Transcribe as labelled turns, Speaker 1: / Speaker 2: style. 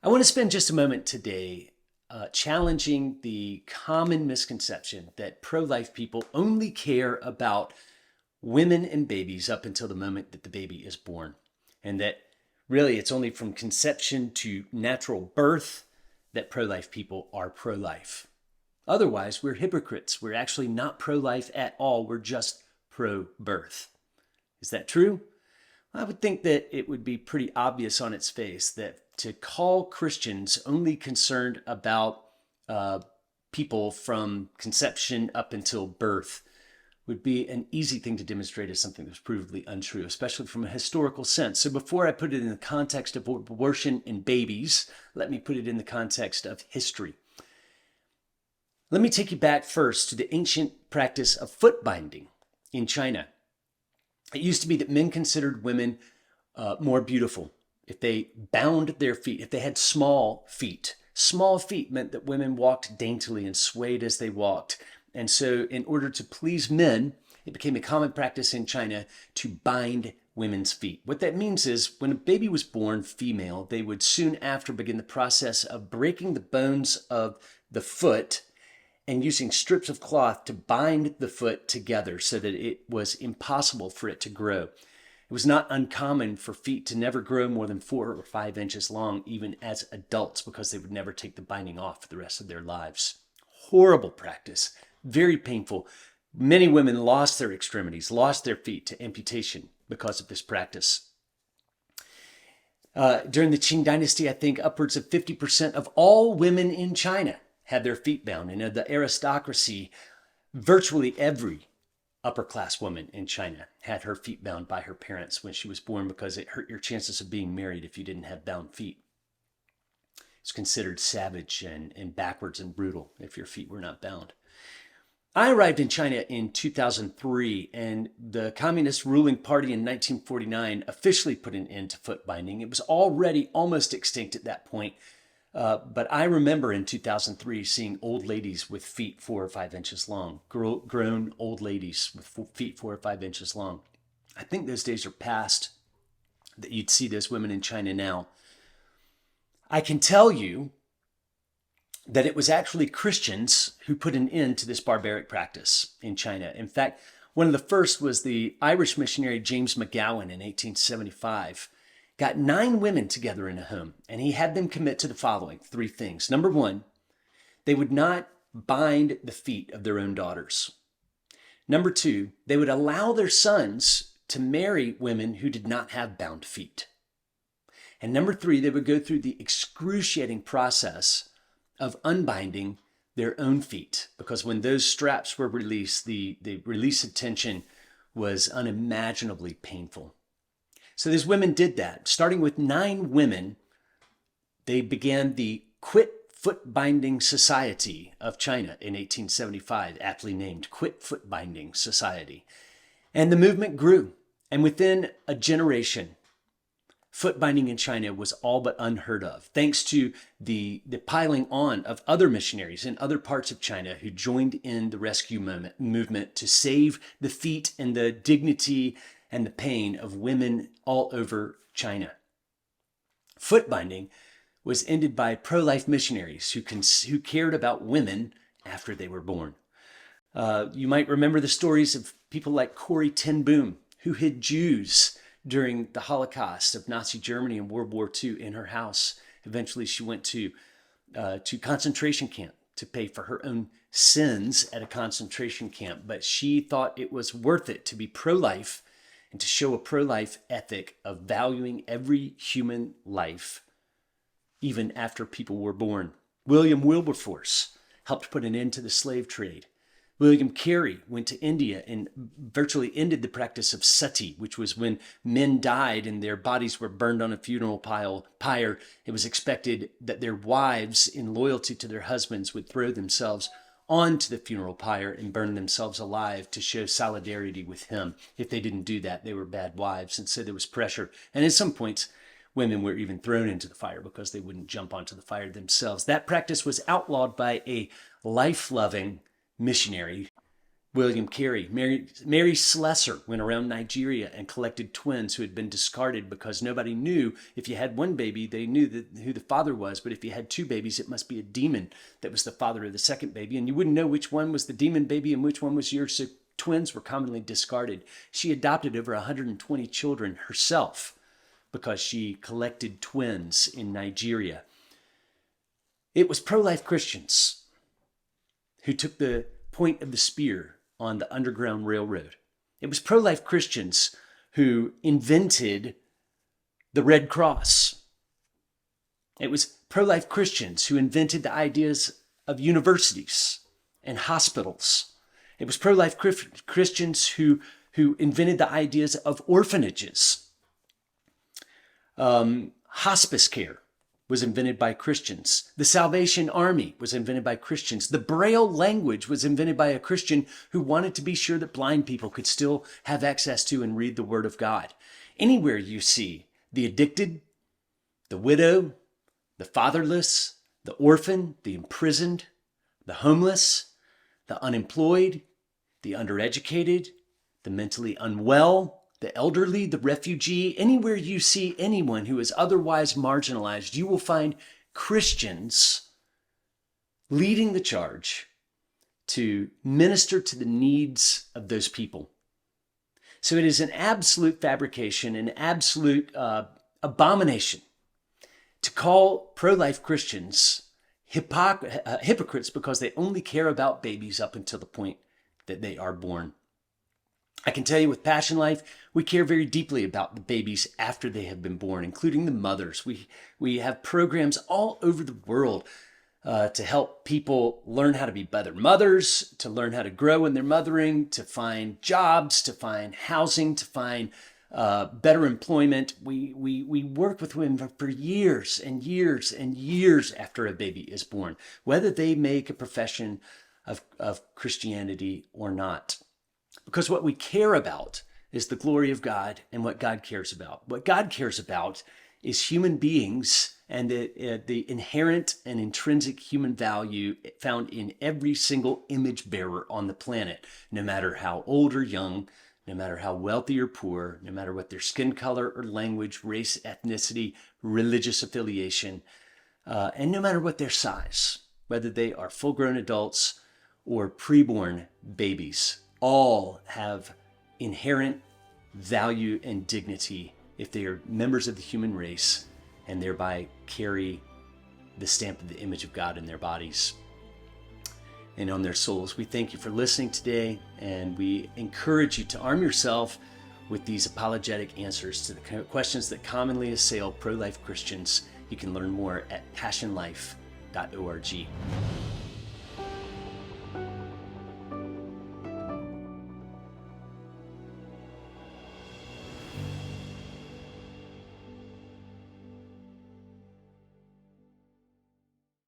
Speaker 1: I want to spend just a moment today challenging the common misconception that pro-life people only care about women and babies up until the moment that the baby is born, and that really it's only from conception to natural birth that pro-life people are pro-life. Otherwise, we're hypocrites. We're actually not pro-life at all. We're just pro-birth. Is that true? I would think that it would be pretty obvious on its face that to call Christians only concerned about uh, people from conception up until birth would be an easy thing to demonstrate as something that's provably untrue, especially from a historical sense. So before I put it in the context of abortion in babies, let me put it in the context of history. Let me take you back first to the ancient practice of foot binding in China. It used to be that men considered women more beautiful if they bound their feet, if they had small feet. Small feet meant that women walked daintily and swayed as they walked. And so in order to please men, it became a common practice in China to bind women's feet. What that means is when a baby was born female, they would soon after begin the process of breaking the bones of the foot and using strips of cloth to bind the foot together so that it was impossible for it to grow. It was not uncommon for feet to never grow more than 4 or 5 inches long, even as adults, because they would never take the binding off for the rest of their lives. Horrible practice, very painful. Many women lost their extremities, lost their feet to amputation because of this practice. During the Qing Dynasty, I think upwards of 50% of all women in China had their feet bound. And of the aristocracy, virtually every upper class woman in China had her feet bound by her parents when she was born because it hurt your chances of being married if you didn't have bound feet. It's considered savage and backwards and brutal if your feet were not bound. I arrived in China in 2003, and the Communist ruling party in 1949 officially put an end to foot binding. It was already almost extinct at that point. But I remember in 2003 seeing old ladies with feet 4 or 5 inches long, grown old ladies with feet 4 or 5 inches long. I think those days are past that you'd see those women in China now. I can tell you that it was actually Christians who put an end to this barbaric practice in China. In fact, one of the first was the Irish missionary James McGowan in 1875. Got 9 women together in a home, and he had them commit to the following 3 things. Number 1, they would not bind the feet of their own daughters. Number 2, they would allow their sons to marry women who did not have bound feet. And number 3, they would go through the excruciating process of unbinding their own feet, because when those straps were released, the release of tension was unimaginably painful. So these women did that. Starting with 9 women, they began the Quit Foot Binding Society of China in 1875, aptly named Quit Foot Binding Society. And the movement grew. And within a generation, foot binding in China was all but unheard of, thanks to the piling on of other missionaries in other parts of China who joined in the rescue movement to save the feet and the dignity and the pain of women all over China. Foot binding was ended by pro-life missionaries who cared about women after they were born. You might remember the stories of people like Corrie ten Boom, who hid Jews during the Holocaust of Nazi Germany and World War II in her house. Eventually, she went to concentration camp to pay for her own sins at a concentration camp, but she thought it was worth it to be pro-life and to show a pro-life ethic of valuing every human life, even after people were born. William Wilberforce helped put an end to the slave trade. William Carey went to India and virtually ended the practice of sati, which was when men died and their bodies were burned on a funeral pyre. It was expected that their wives, in loyalty to their husbands, would throw themselves onto the funeral pyre and burn themselves alive to show solidarity with him. If they didn't do that, they were bad wives. And so there was pressure. And at some points, women were even thrown into the fire because they wouldn't jump onto the fire themselves. That practice was outlawed by a life-loving missionary William Carey. Mary Slessor went around Nigeria and collected twins who had been discarded because nobody knew if you had one baby, they knew who the father was. But if you had two babies, it must be a demon that was the father of the second baby. And you wouldn't know which one was the demon baby and which one was yours. So twins were commonly discarded. She adopted over 120 children herself because she collected twins in Nigeria. It was pro-life Christians who took the point of the spear on the Underground Railroad. It was pro-life Christians who invented the Red Cross. It was pro-life Christians who invented the ideas of universities and hospitals. It was pro-life Christians who invented the ideas of orphanages. Hospice care was invented by Christians. The Salvation Army was invented by Christians. The Braille language was invented by a Christian who wanted to be sure that blind people could still have access to and read the Word of God. Anywhere you see the addicted, the widow, the fatherless, the orphan, the imprisoned, the homeless, the unemployed, the undereducated, the mentally unwell, the elderly, the refugee, anywhere you see anyone who is otherwise marginalized, you will find Christians leading the charge to minister to the needs of those people. So it is an absolute fabrication, an absolute abomination to call pro-life Christians hypocrites because they only care about babies up until the point that they are born. I can tell you with PassionLife, we care very deeply about the babies after they have been born, including the mothers. We have programs all over the world to help people learn how to be better mothers, to learn how to grow in their mothering, to find jobs, to find housing, to find better employment. We work with women for years and years and years after a baby is born, whether they make a profession of Christianity or not. Because what we care about is the glory of God and what God cares about. What God cares about is human beings and the inherent and intrinsic human value found in every single image bearer on the planet, no matter how old or young, no matter how wealthy or poor, no matter what their skin color or language, race, ethnicity, religious affiliation, and no matter what their size, whether they are full-grown adults or preborn babies. All have inherent value and dignity if they are members of the human race and thereby carry the stamp of the image of God in their bodies and on their souls. We thank you for listening today, and we encourage you to arm yourself with these apologetic answers to the questions that commonly assail pro-life Christians. You can learn more at PassionLife.org.